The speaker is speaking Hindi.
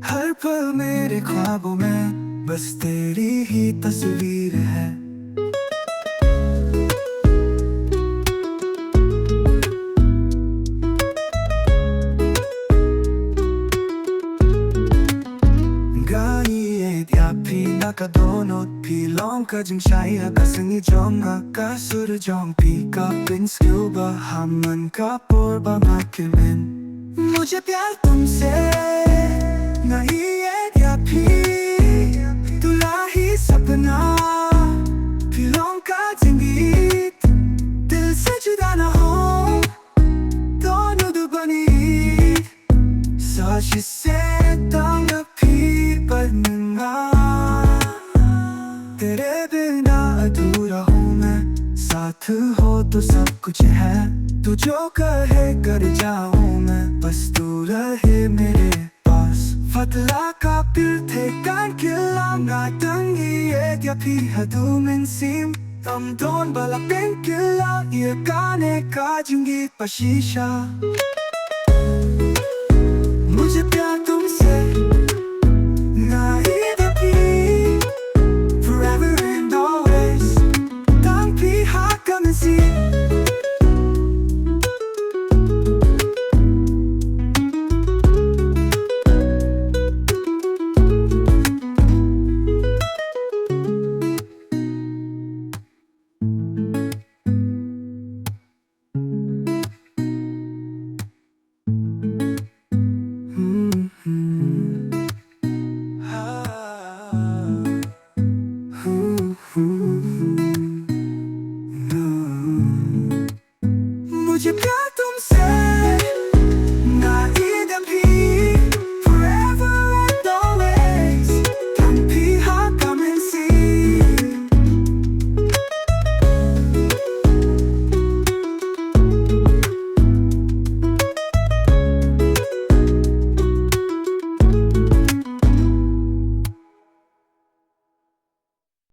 हर पल मेरे ख्वाबों में बस तेरी ही तस्वीर है। Ka donut pilong ka jing shaya ka singi jonga ka suru jong pi ka pin scuba हमन का पोरबा माकिलिन मुझे प्यार तुमसे नहीं है या फिर तुला ही सपना pilong का जिंगीत दिल से जुदा ना हो दोनों दुबनी साजिश से तंग भी बनना तेरे बिना अधूरा हूँ मैं साथ हो तो सब कुछ है तू जो कहे कर जाऊँ मैं बस तू रहे मेरे पास Fatla kapil tekan kilang natangi Edyapi hadumin sim Tamdon balapin kilang Iagane ka jinggit pashisha मुझे प्यार